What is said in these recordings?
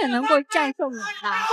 的能够战胜你吧？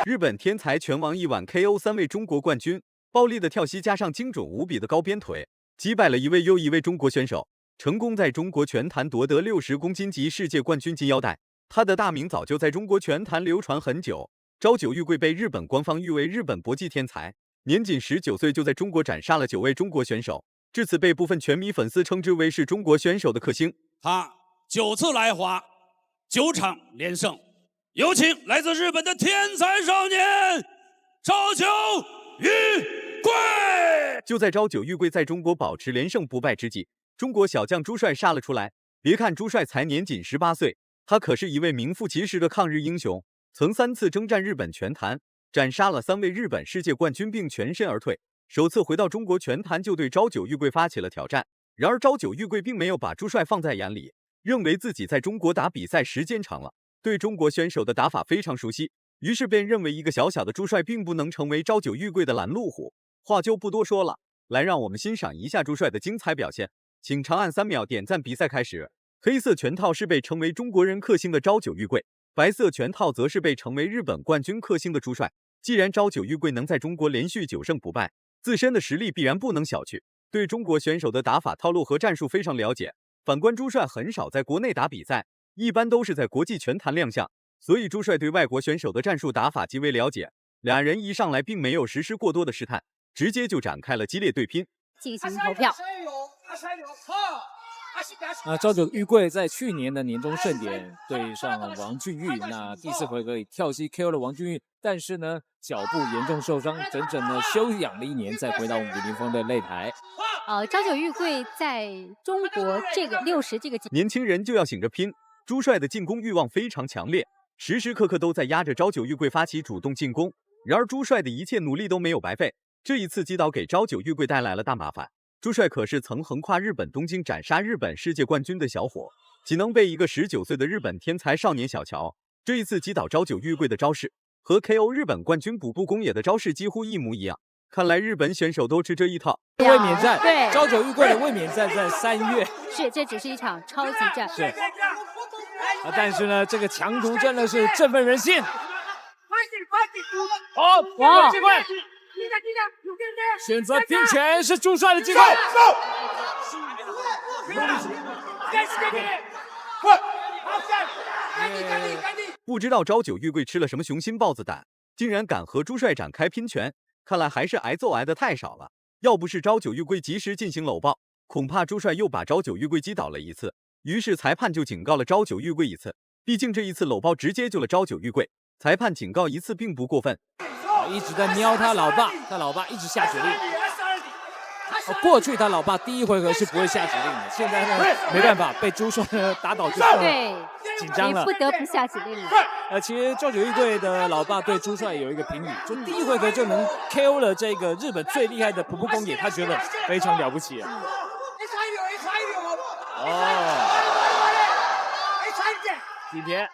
日本天才拳王一晚 KO 3位中国冠军，暴力的跳膝加上精准无比的高鞭腿，击败了一位又一位中国选手，成功在中国拳坛夺得60公斤级世界冠军金腰带。他的大名早就在中国拳坛流传很久。朝九玉桂被日本官方誉为日本搏击天才，年仅19岁就在中国斩杀了9位中国选手，至此被部分拳迷粉丝称之为是中国选手的克星。他9次来华，9场连胜。有请来自日本的天才少年朝九玉桂。就在朝九玉桂在中国保持连胜不败之际，中国小将朱帅杀了出来。别看朱帅才年仅18岁，他可是一位名副其实的抗日英雄，曾3次征战日本拳坛，斩杀了3位日本世界冠军并全身而退。首次回到中国拳坛就对朝九玉桂发起了挑战。然而朝九玉桂并没有把朱帅放在眼里，认为自己在中国打比赛时间长了，对中国选手的打法非常熟悉，于是便认为一个小小的朱帅并不能成为朝九玉桂的拦路虎。话就不多说了，来让我们欣赏一下朱帅的精彩表现。请长按3秒点赞。比赛开始。黑色拳套是被称为中国人克星的朝九玉桂，白色拳套则是被称为日本冠军克星的朱帅。既然朝九玉桂能在中国连续9胜不败，自身的实力必然不能小觑，对中国选手的打法套路和战术非常了解。反观朱帅很少在国内打比赛，一般都是在国际拳坛亮相，所以朱帅对外国选手的战术打法极为了解。俩人一上来并没有实施过多的试探，直接就展开了激烈对拼。进行投票。朝九玉桂在去年的年终盛典对上了王俊玉，那第4回合以跳膝 KO 了王俊玉，但是呢脚部严重受伤，整整的休养了1年，再回到武林风的擂台。朝九玉桂在中国这个60这个年轻人就要醒着拼。朱帅的进攻欲望非常强烈，时时刻刻都在压着朝九玉桂发起主动进攻。然而朱帅的一切努力都没有白费，这一次击倒给朝九玉桂带来了大麻烦。朱帅可是曾横跨日本东京斩杀日本世界冠军的小伙，岂能被一个19岁的日本天才少年小瞧？这一次击倒朝九玉桂的招式和 KO 日本冠军卜部宫野的招式几乎一模一样，看来日本选手都吃这一套。卫冕战，对，朝九玉桂的卫冕战在3月，是，这只是一场超级战。是，但是呢，这个强度真的是振奋人心。好，哇！机会。选择拼拳是朱帅的机会。不知道朝九玉桂吃了什么雄心豹子胆，竟然敢和朱帅展开拼拳，看来还是挨揍挨得太少了。要不是朝九玉桂及时进行搂抱，恐怕朱帅又把朝九玉桂击倒了一次。于是裁判就警告了朝九玉桂一次，毕竟这一次搂抱直接救了朝九玉桂，裁判警告一次并不过分。一直在瞄他老爸，他老爸一直下指令。过去他老爸第1回合是不会下指令的，现在呢没办法，被朱帅打倒之后，对，紧张了，不得不下指令了。其实朝九玉桂的老爸对朱帅有一个评语，就第1回合就能 KO 了这个日本最厉害的卜部宫野，他觉得非常了不起。今天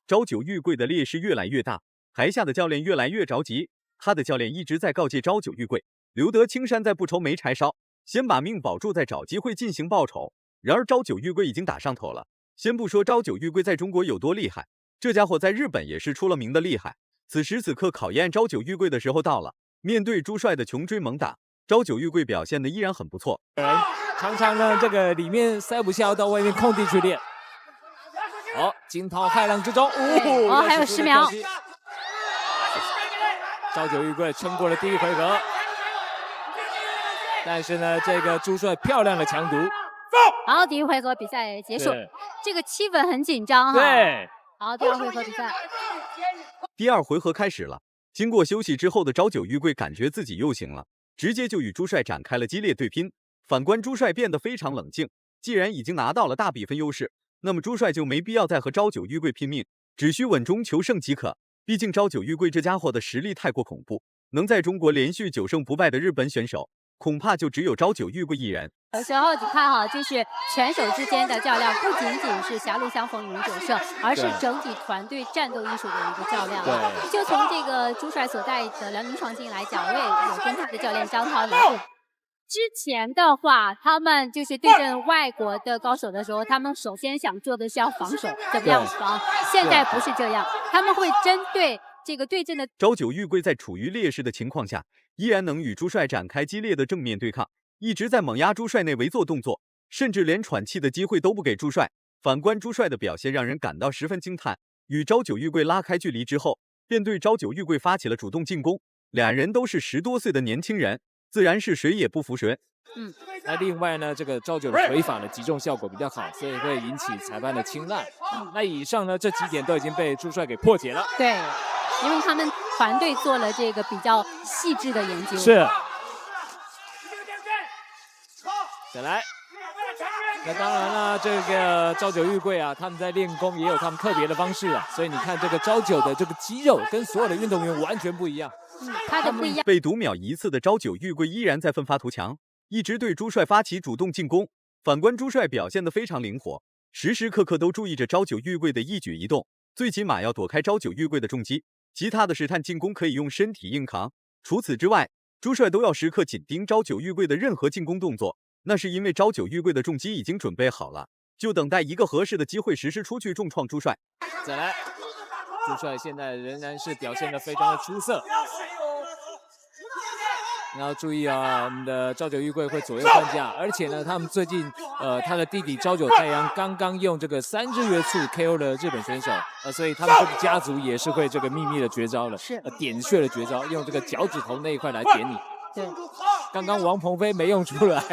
朝九玉桂的劣势越来越大，台下的教练越来越着急，他的教练一直在告诫朝九玉桂，留得青山在，不愁没柴烧，先把命保住，再找机会进行报仇。然而朝九玉桂已经打上头了，先不说朝九玉桂在中国有多厉害，这家伙在日本也是出了名的厉害。此时此刻考验朝九玉桂的时候到了，面对朱帅的穷追猛打，朝九玉桂表现的依然很不错，常常呢这个里面塞不下，要到外面空地去练。好，惊涛骇浪之中，还有10秒。朝九玉桂撑过了第1回合，但是呢，这个朱帅漂亮的强读。好，第1回合比赛结束，这个气氛很紧张哈。对。好，第2回合比赛。第2回合开始了。经过休息之后的朝九玉桂感觉自己又醒了，直接就与朱帅展开了激烈对拼。反观朱帅变得非常冷静，既然已经拿到了大比分优势，那么朱帅就没必要再和朝九玉桂拼命，只需稳中求胜即可。毕竟朝九玉桂这家伙的实力太过恐怖，能在中国连续9胜不败的日本选手，恐怕就只有朝九玉桂一人。随后你看哈，就是拳手之间的较量，不仅仅是狭路相逢勇者胜，而是整体团队战斗艺术的一个较量。就从这个朱帅所在的辽宁创新来讲，我也有跟他的教练张涛聊过。之前的话，他们就是对阵外国的高手的时候，他们首先想做的是要防守，怎么样防？现在不是这样，他们会针对这个对阵的。朝九玉桂在处于劣势的情况下，依然能与朱帅展开激烈的正面对抗，一直在猛压朱帅内围做动作，甚至连喘气的机会都不给朱帅。反观朱帅的表现让人感到十分惊叹，与朝九玉桂拉开距离之后，便对朝九玉桂发起了主动进攻。两人都是10多岁的年轻人，自然是谁也不服谁。那另外呢，这个朝九的回法的击中效果比较好，所以会引起裁判的青睐。那以上呢这几点都已经被朱帅给破解了。对，因为他们团队做了这个比较细致的研究。是。再来。那当然了，这个朝九玉桂啊，他们在练功也有他们特别的方式啊，所以你看这个朝九的这个肌肉跟所有的运动员完全不一样。他的不一样。被读秒一次的朝九玉桂依然在奋发图强，一直对朱帅发起主动进攻。反观朱帅表现得非常灵活，时时刻刻都注意着朝九玉桂的一举一动，最起码要躲开朝九玉桂的重击，其他的试探进攻可以用身体硬扛。除此之外，朱帅都要时刻紧盯朝九玉桂的任何进攻动作。那是因为朝九玉桂的重击已经准备好了，就等待一个合适的机会实施出去重创朱帅。再来，朱帅现在仍然是表现得非常的出色。你要注意啊，我们的朝九玉桂会左右换架，而且呢，他们最近他的弟弟朝九太阳刚刚用这个3日月簇 KO 了日本选手，所以他们这个家族也是会这个秘密的绝招了，是点穴的绝招，用这个脚趾头那一块来点你。对，刚刚王鹏飞没用出来。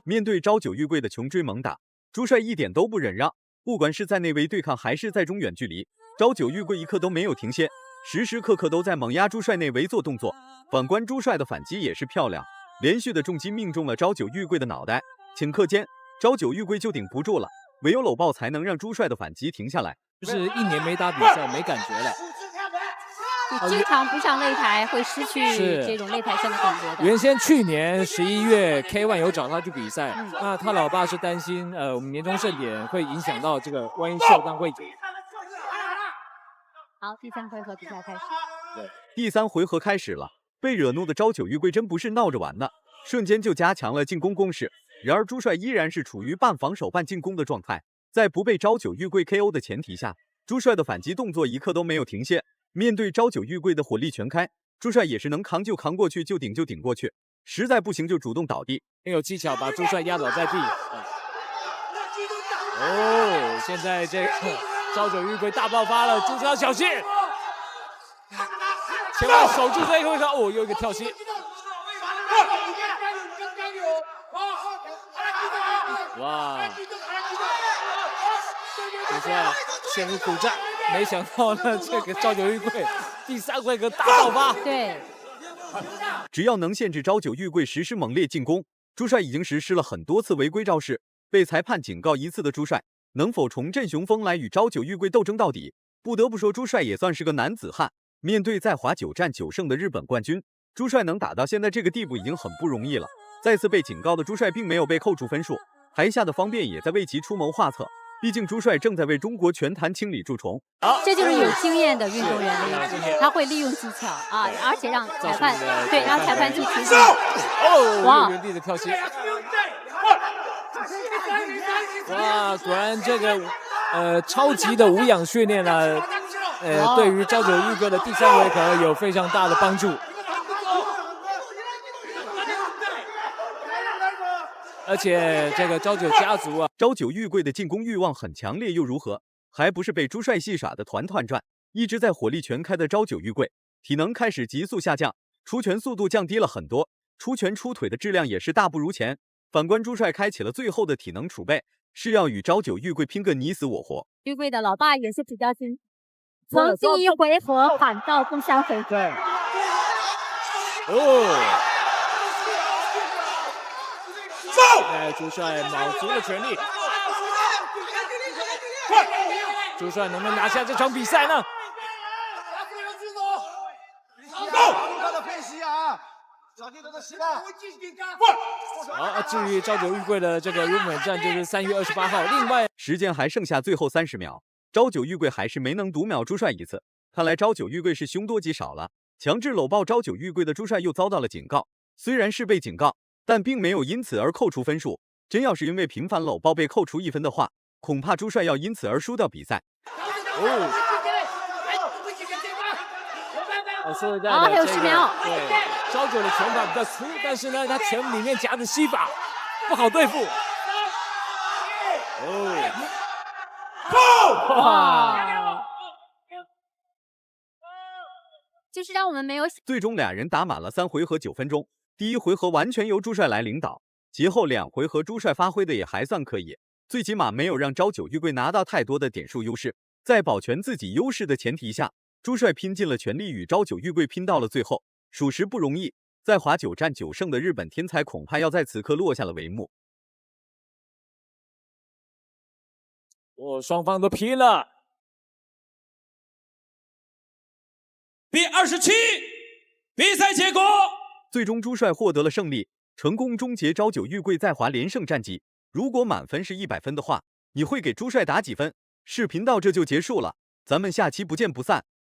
面对朝九玉桂的穷追猛打，朱帅一点都不忍让，不管是在内围对抗还是在中远距离，朝九玉桂一刻都没有停歇，时时刻刻都在猛压朱帅内围做动作。反观朱帅的反击也是漂亮，连续的重击命中了朝九玉桂的脑袋，顷刻间朝九玉桂就顶不住了，唯有搂抱才能让朱帅的反击停下来。就是1年没打比赛没感觉了。你经常不上擂台会失去这种擂台上的感觉的。原先去年11月 K1 有找他去比赛，那他老爸是担心我们年终盛典会影响到这个，万一受伤会。好，第3回合比赛开始。对，第3回合开始了，被惹怒的朝九玉桂真不是闹着玩的，瞬间就加强了进攻攻势。然而朱帅依然是处于半防守半进攻的状态，在不被朝九玉桂 KO 的前提下，朱帅的反击动作一刻都没有停歇。面对朝九玉桂的火力全开，朱帅也是能扛就扛过去，就顶就顶过去，实在不行就主动倒地，很有技巧把朱帅压倒在地。现在这个朝九玉桂大爆发了，朱帅要小心，千万守住这一回合。又一个跳膝。哇！朱帅陷入苦战。没想到呢，这个朝九玉桂第3回合大爆发。对，只要能限制朝九玉桂实施猛烈进攻，朱帅已经实施了很多次违规招式，被裁判警告1次的朱帅，能否重振雄风来与朝九玉桂斗争到底？不得不说，朱帅也算是个男子汉。面对在华9战9胜的日本冠军，朱帅能打到现在这个地步已经很不容易了。再次被警告的朱帅并没有被扣除分数，台下的方便也在为其出谋划策。毕竟朱帅正在为中国拳坛清理蛀虫，这就是有经验的运动员的样子，他会利用技巧啊，而且让裁判让裁判去提醒。哇！原地的跳膝。哇，果然这个超级的无氧训练呢，对于朝九玉桂的第3回合有非常大的帮助。而且这个朝九家族啊，朝九玉桂的进攻欲望很强烈又如何？还不是被朱帅戏耍的团团转。一直在火力全开的朝九玉桂，体能开始急速下降，出拳速度降低了很多，出拳出腿的质量也是大不如前。反观朱帅开启了最后的体能储备，是要与朝九玉桂拼个你死我活。玉桂的老爸也是比较精，从第1回合喊到第3回合。朱帅卯足了全力，朱帅能不能拿下这场比赛呢？好，至于朝九玉桂的这个日本战就是3月28号。另外，时间还剩下最后30秒，朝九玉桂还是没能读秒朱帅1次。看来朝九玉桂是凶多吉少了，强制搂抱朝九玉桂的朱帅又遭到了警告。虽然是被警告，但并没有因此而扣除分数。真要是因为频繁搂抱被扣除1分的话，恐怕朱帅要因此而输掉比赛。说实在的，还有10秒。对，昭九的拳法比较粗，但是呢，他拳里面夹着膝法，不好对付。哇！就是让我们没有。最终俩人打满了3回合9分钟，第1回合完全由朱帅来领导，节后2回合朱帅发挥的也还算可以，最起码没有让朝九玉桂拿到太多的点数优势。在保全自己优势的前提下，朱帅拼尽了全力与朝九玉桂拼到了最后，属实不容易。在华9战9胜的日本天才恐怕要在此刻落下了帷幕。双方都拼了。B27，比赛结果，最终朱帅获得了胜利，成功终结朝九玉桂在华连胜战绩。如果满分是100分的话，你会给朱帅打几分？视频到这就结束了，咱们下期不见不散。